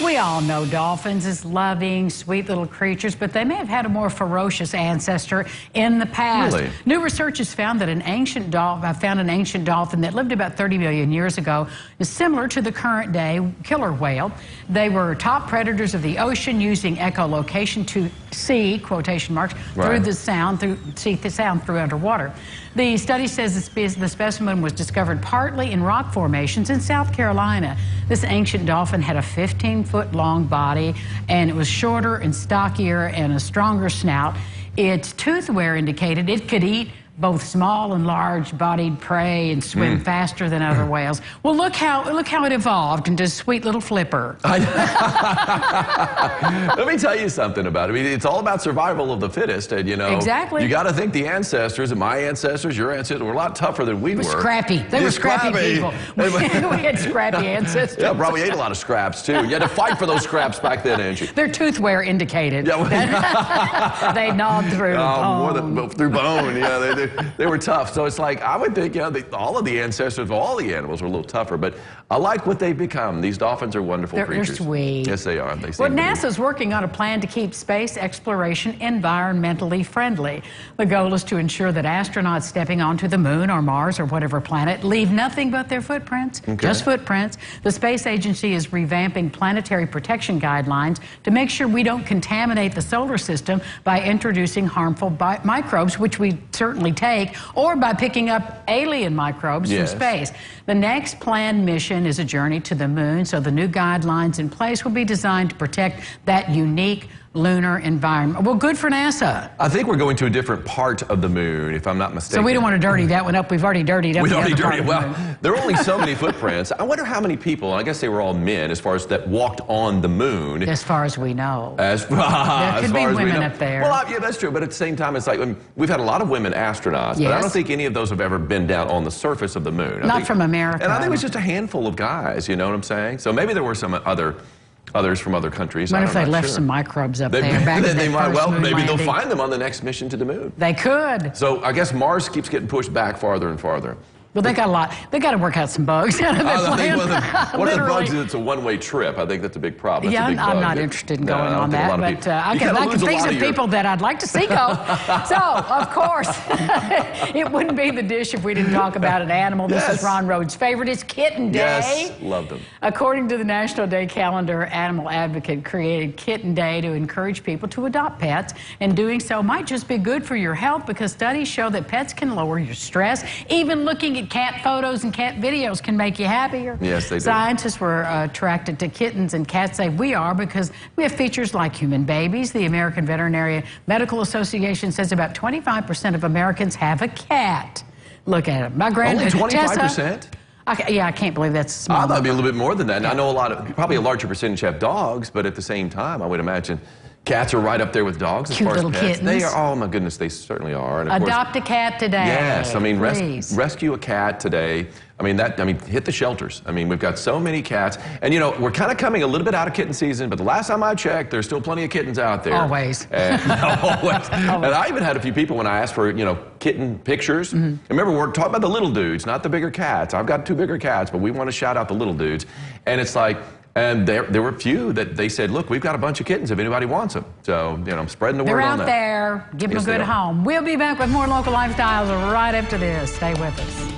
We all know dolphins as loving, sweet little creatures, but they may have had a more ferocious ancestor in the past. Really? New research has found that an ancient dolphin that lived about 30 million years ago is similar to the current day killer whale. They were top predators of the ocean, using echolocation to see, quotation marks, through the sound, through underwater. The study says the specimen was discovered partly in rock formations in South Carolina. This ancient dolphin had a 15-foot-long body, and it was shorter and stockier and a stronger snout. Its tooth wear indicated it could eat both small and large-bodied prey and swim faster than other whales. Well, look how it evolved into sweet little Flipper. Let me tell you something about it. I mean, it's all about survival of the fittest, and you know, exactly. You got to think the ancestors, and my ancestors, your ancestors, were a lot tougher than we were. Scrappy. They were scrappy people. We had scrappy ancestors. Yeah, probably ate a lot of scraps too. You had to fight for those scraps back then, Angie. Their tooth wear indicated. Yeah, they gnawed through bone. Through bone. Yeah, they were tough. So it's like, I would think, you know, all of the ancestors of all the animals were a little tougher, but I like what they've become. These dolphins are wonderful creatures. They're sweet. Yes, they are. They Well, NASA's working on a plan to keep space exploration environmentally friendly. The goal is to ensure that astronauts stepping onto the moon or Mars or whatever planet leave nothing but their footprints, just footprints. The space agency is revamping planetary protection guidelines to make sure we don't contaminate the solar system by introducing harmful microbes, which we certainly take, or by picking up alien microbes from space. The next planned mission is a journey to the moon, so the new guidelines in place will be designed to protect that unique lunar environment. Well, good for NASA. I think we're going to a different part of the moon, if I'm not mistaken. So we don't want to dirty that one up. We've already dirtied up the other part of the moon. Well, there are only so many footprints. I wonder how many people, and I guess they were all men, as far as that walked on the moon. As far as we know. There could be women up there. Well, yeah, that's true. But at the same time, it's like, we've had a lot of women astronauts, but I don't think any of those have ever been down on the surface of the moon. Not from America. And I think it was just a handful of guys, you know what I'm saying? So maybe there were some others from other countries. What if they left some microbes up there? Maybe they'll find them on the next mission to the moon. They could. So I guess Mars keeps getting pushed back farther and farther. Well, they got a lot. They got to work out some bugs out of their plan. One of the bugs is it's a one-way trip. I think that's a big problem. Yeah, I'm not interested in going on that, but I can think of people that I'd like to see go. So, of course, it wouldn't be the dish if we didn't talk about an animal. This is Ron Rhodes' favorite. It's Kitten Day. Yes, love them. According to the National Day Calendar, Animal Advocate created Kitten Day to encourage people to adopt pets, and doing so might just be good for your health because studies show that pets can lower your stress. Even looking at cat photos and cat videos can make you happier. Yes, they do. Scientists were attracted to kittens, and cats say we are because we have features like human babies. The American Veterinary Medical Association says about 25% of Americans have a cat. Look at it. My granddad, only 25%? Yeah, I can't believe that's small. I thought it'd be a little bit more than that. And I know probably a larger percentage have dogs, but at the same time, I would imagine cats are right up there with dogs as Cute far as little pets. kittens. They are. Oh my goodness, they certainly are. And of Adopt course, a cat today. Yes, I mean rescue a cat today. I mean hit the shelters. I mean, we've got so many cats, and you know we're kind of coming a little bit out of kitten season. But the last time I checked, there's still plenty of kittens out there. Always. Always. And I even had a few people when I asked for kitten pictures. Remember, we're talking about the little dudes, not the bigger cats. I've got 2 bigger cats, but we want to shout out the little dudes. And it's like. And there were a few that they said, look, we've got a bunch of kittens if anybody wants them. So, I'm spreading the word on that. They're out there. Give them a good home. We'll be back with more local lifestyles right after this. Stay with us.